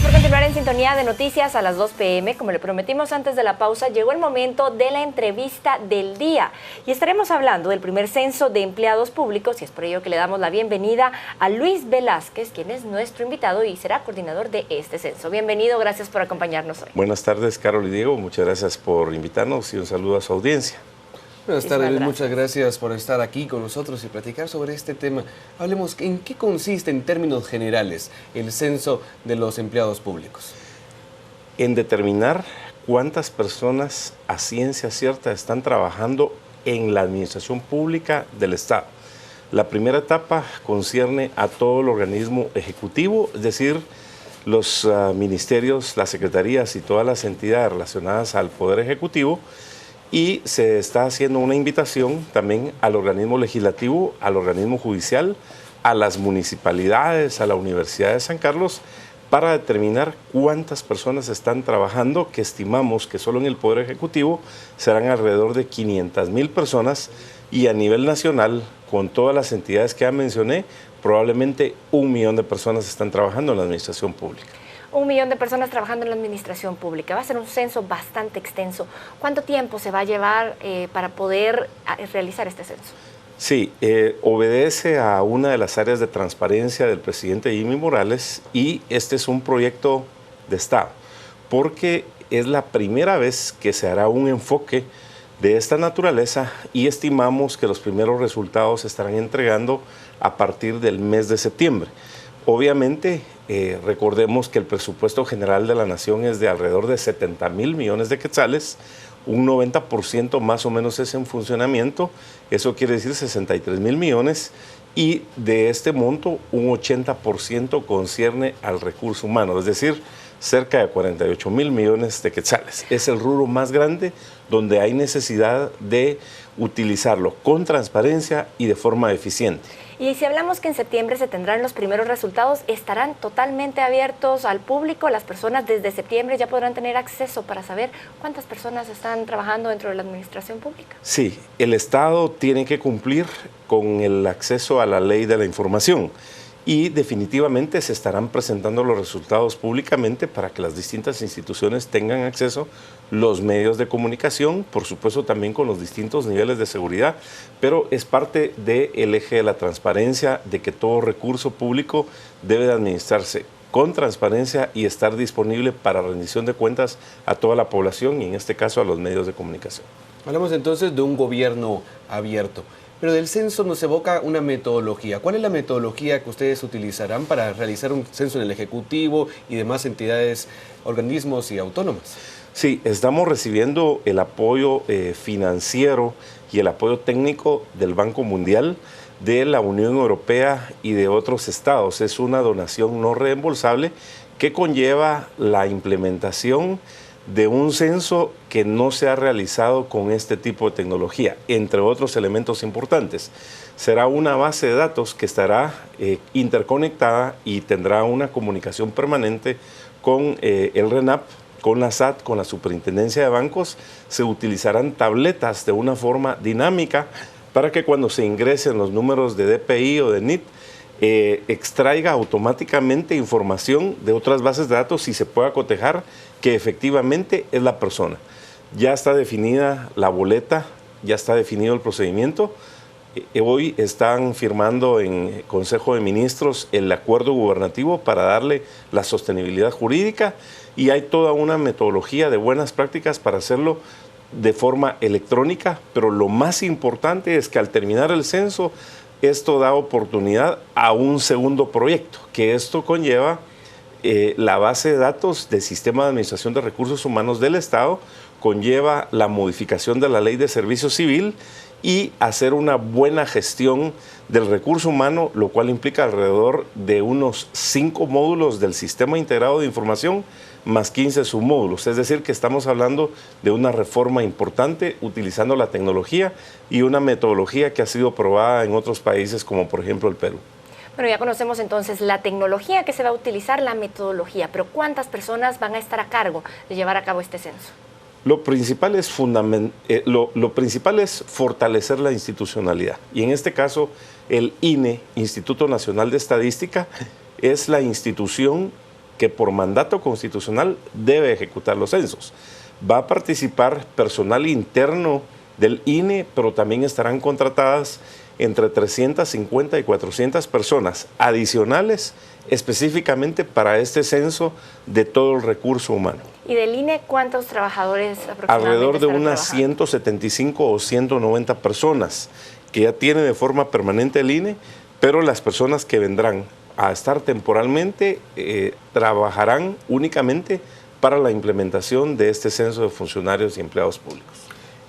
Gracias por continuar en sintonía de noticias a las 2 p.m. Como le prometimos antes de la pausa, llegó el momento de la entrevista del día y estaremos hablando del primer censo de empleados públicos y es por ello que le damos la bienvenida a Luis Velázquez, quien es nuestro invitado y será coordinador de este censo. Bienvenido, gracias por acompañarnos hoy. Buenas tardes, Carol y Diego, muchas gracias por invitarnos y un saludo a su audiencia. Buenas tardes, Luis, muchas gracias por estar aquí con nosotros y platicar sobre este tema. Hablemos, ¿en qué consiste en términos generales el censo de los empleados públicos? En determinar cuántas personas a ciencia cierta están trabajando en la administración pública del Estado. La primera etapa concierne a todo el organismo ejecutivo, es decir, los ministerios, las secretarías y todas las entidades relacionadas al Poder Ejecutivo, y se está haciendo una invitación también al organismo legislativo, al organismo judicial, a las municipalidades, a la Universidad de San Carlos, para determinar cuántas personas están trabajando, que estimamos que solo en el Poder Ejecutivo serán alrededor de 500,000 personas y a nivel nacional, con todas las entidades que ya mencioné, probablemente 1 millón de personas están trabajando en la administración pública. 1 millón de personas trabajando en la administración pública. Va a ser un censo bastante extenso. ¿Cuánto tiempo se va a llevar para poder realizar este censo? Sí, obedece a una de las áreas de transparencia del presidente Jimmy Morales y este es un proyecto de Estado, porque es la primera vez que se hará un enfoque de esta naturaleza y estimamos que los primeros resultados se estarán entregando a partir del mes de septiembre. Obviamente, recordemos que el presupuesto general de la Nación es de alrededor de 70,000 millones de quetzales, un 90% más o menos es en funcionamiento, eso quiere decir 63,000 millones, y de este monto un 80% concierne al recurso humano, es decir, cerca de 48,000 millones de quetzales. Es el rubro más grande donde hay necesidad de utilizarlo con transparencia y de forma eficiente. Y si hablamos que en septiembre se tendrán los primeros resultados, ¿estarán totalmente abiertos al público? ¿Las personas desde septiembre ya podrán tener acceso para saber cuántas personas están trabajando dentro de la administración pública? Sí, el Estado tiene que cumplir con el acceso a la ley de la información y definitivamente se estarán presentando los resultados públicamente para que las distintas instituciones tengan acceso, los medios de comunicación, por supuesto también con los distintos niveles de seguridad, pero es parte del eje de la transparencia, de que todo recurso público debe de administrarse con transparencia y estar disponible para rendición de cuentas a toda la población y en este caso a los medios de comunicación. Hablamos entonces de un gobierno abierto. Pero del censo nos evoca una metodología. ¿Cuál es la metodología que ustedes utilizarán para realizar un censo en el Ejecutivo y demás entidades, organismos y autónomas? Sí, estamos recibiendo el apoyo financiero y el apoyo técnico del Banco Mundial, de la Unión Europea y de otros estados. Es una donación no reembolsable que conlleva la implementación de un censo que no se ha realizado con este tipo de tecnología, entre otros elementos importantes. Será una base de datos que estará interconectada y tendrá una comunicación permanente con el RENAP, con la SAT, con la Superintendencia de Bancos. Se utilizarán tabletas de una forma dinámica para que cuando se ingresen los números de DPI o de NIT, extraiga automáticamente información de otras bases de datos y se pueda cotejar que efectivamente es la persona. Ya está definida la boleta, ya está definido el procedimiento. Hoy están firmando en Consejo de Ministros el acuerdo gubernativo para darle la sostenibilidad jurídica y hay toda una metodología de buenas prácticas para hacerlo de forma electrónica, pero lo más importante es que al terminar el censo, esto da oportunidad a un segundo proyecto, que esto conlleva la base de datos del Sistema de Administración de Recursos Humanos del Estado, conlleva la modificación de la Ley de Servicio Civil y hacer una buena gestión del recurso humano, lo cual implica alrededor de unos 5 módulos del Sistema Integrado de Información más 15 submódulos. Es decir, que estamos hablando de una reforma importante utilizando la tecnología y una metodología que ha sido probada en otros países como por ejemplo el Perú. Bueno, ya conocemos entonces la tecnología que se va a utilizar, la metodología, pero ¿cuántas personas van a estar a cargo de llevar a cabo este censo? Lo principal es fortalecer la institucionalidad y en este caso el INE, Instituto Nacional de Estadística, es la institución que por mandato constitucional debe ejecutar los censos. Va a participar personal interno del INE, pero también estarán contratadas entre 350 y 400 personas adicionales específicamente para este censo de todo el recurso humano. ¿Y del INE cuántos trabajadores aproximadamente? Alrededor de estarán unas trabajando? 175 o 190 personas que ya tiene de forma permanente el INE, pero las personas que vendrán a estar temporalmente trabajarán únicamente para la implementación de este censo de funcionarios y empleados públicos.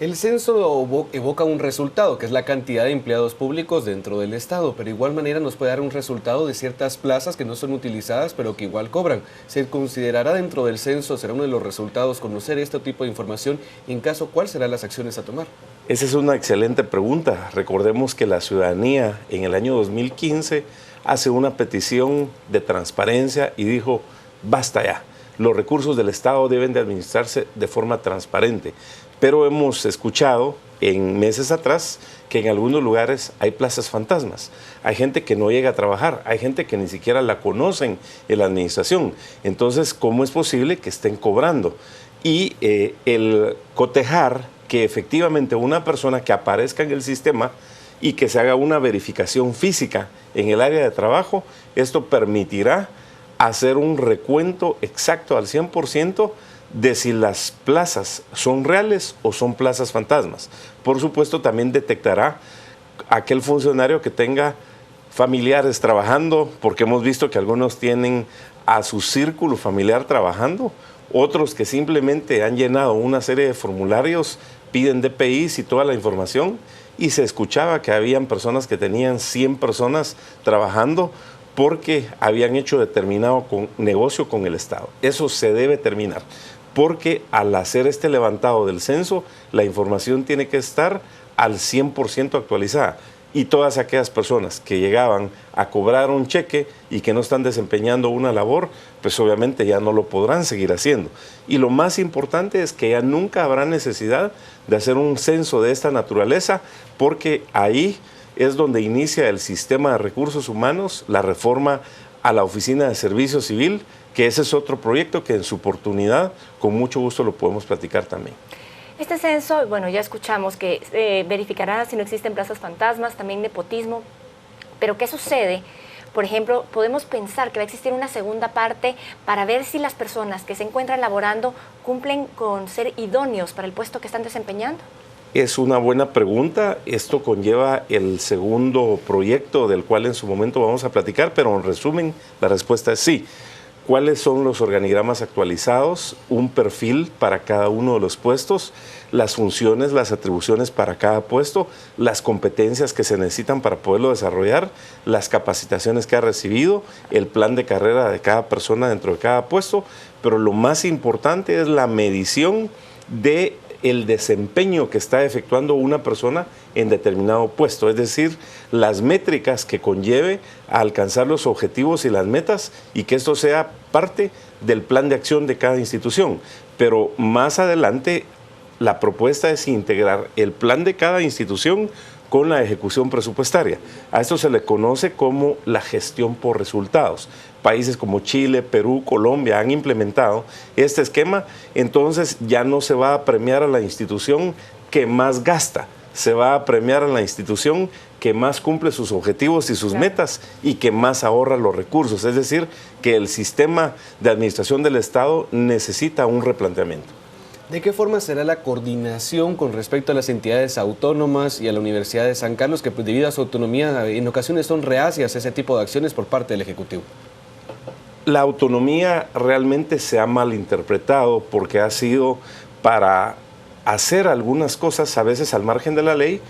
El censo evoca un resultado, que es la cantidad de empleados públicos dentro del Estado, pero de igual manera nos puede dar un resultado de ciertas plazas que no son utilizadas, pero que igual cobran. ¿Se considerará dentro del censo, será uno de los resultados, conocer este tipo de información y en caso, cuáles serán las acciones a tomar? Esa es una excelente pregunta. Recordemos que la ciudadanía en el año 2015 hace una petición de transparencia y dijo, basta ya, los recursos del Estado deben de administrarse de forma transparente. Pero hemos escuchado en meses atrás que en algunos lugares hay plazas fantasmas. Hay gente que no llega a trabajar, hay gente que ni siquiera la conocen en la administración. Entonces, ¿cómo es posible que estén cobrando? Y el cotejar que efectivamente una persona que aparezca en el sistema y que se haga una verificación física en el área de trabajo, esto permitirá hacer un recuento exacto al 100% de si las plazas son reales o son plazas fantasmas. Por supuesto, también detectará aquel funcionario que tenga familiares trabajando, porque hemos visto que algunos tienen a su círculo familiar trabajando, otros que simplemente han llenado una serie de formularios, piden DPIs y toda la información, y se escuchaba que habían personas que tenían 100 personas trabajando porque habían hecho determinado negocio con el Estado. Eso se debe terminar, porque al hacer este levantado del censo, la información tiene que estar al 100% actualizada. Y todas aquellas personas que llegaban a cobrar un cheque y que no están desempeñando una labor, pues obviamente ya no lo podrán seguir haciendo. Y lo más importante es que ya nunca habrá necesidad de hacer un censo de esta naturaleza, porque ahí es donde inicia el sistema de recursos humanos, la reforma a la Oficina de Servicio Civil, que ese es otro proyecto que en su oportunidad, con mucho gusto lo podemos platicar también. Este censo, bueno, ya escuchamos que verificará si no existen plazas fantasmas, también nepotismo, pero ¿qué sucede? Por ejemplo, podemos pensar que va a existir una segunda parte para ver si las personas que se encuentran laborando cumplen con ser idóneos para el puesto que están desempeñando. Es una buena pregunta. Esto conlleva el segundo proyecto del cual en su momento vamos a platicar, pero en resumen, la respuesta es sí. ¿Cuáles son los organigramas actualizados? Un perfil para cada uno de los puestos, las funciones, las atribuciones para cada puesto, las competencias que se necesitan para poderlo desarrollar, las capacitaciones que ha recibido, el plan de carrera de cada persona dentro de cada puesto, pero lo más importante es la medición de el desempeño que está efectuando una persona en determinado puesto, es decir, las métricas que conlleve a alcanzar los objetivos y las metas, y que esto sea parte del plan de acción de cada institución. Pero más adelante la propuesta es integrar el plan de cada institución con la ejecución presupuestaria. A esto se le conoce como la gestión por resultados. Países como Chile, Perú, Colombia han implementado este esquema, entonces ya no se va a premiar a la institución que más gasta, se va a premiar a la institución que más cumple sus objetivos y sus metas y que más ahorra los recursos. Es decir, que el sistema de administración del Estado necesita un replanteamiento. ¿De qué forma será la coordinación con respecto a las entidades autónomas y a la Universidad de San Carlos, que debido a su autonomía en ocasiones son reacias a ese tipo de acciones por parte del Ejecutivo? La autonomía realmente se ha malinterpretado porque ha sido para hacer algunas cosas a veces al margen de la ley,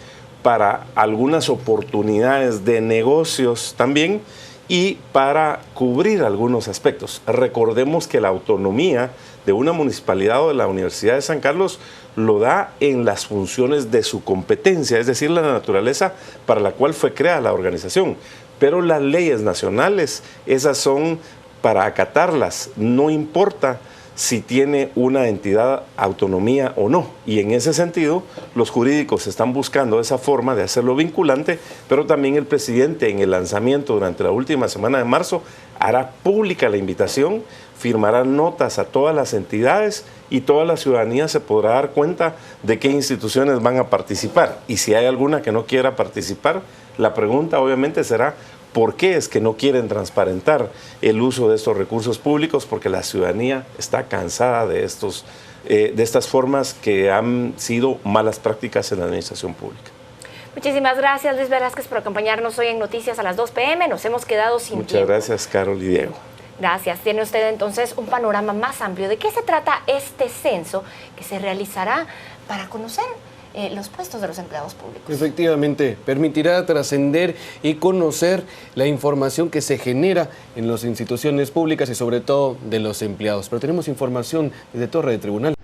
para algunas oportunidades de negocios también y para cubrir algunos aspectos. Recordemos que la autonomía de una municipalidad o de la Universidad de San Carlos lo da en las funciones de su competencia, es decir, la naturaleza para la cual fue creada la organización. Pero las leyes nacionales, esas son para acatarlas, no importa si tiene una entidad autonomía o no. Y en ese sentido, los jurídicos están buscando esa forma de hacerlo vinculante, pero también el presidente en el lanzamiento durante la última semana de marzo hará pública la invitación, firmarán notas a todas las entidades y toda la ciudadanía se podrá dar cuenta de qué instituciones van a participar. Y si hay alguna que no quiera participar, la pregunta obviamente será ¿por qué es que no quieren transparentar el uso de estos recursos públicos? Porque la ciudadanía está cansada de estas formas que han sido malas prácticas en la administración pública. Muchísimas gracias, Luis Velázquez, por acompañarnos hoy en Noticias a las 2 p.m. Nos hemos quedado sin tiempo. Muchas gracias, Carol y Diego. Gracias. Tiene usted entonces un panorama más amplio de qué se trata este censo que se realizará para conocer los puestos de los empleados públicos. Efectivamente, permitirá trascender y conocer la información que se genera en las instituciones públicas y sobre todo de los empleados. Pero tenemos información desde Torre de Tribunal.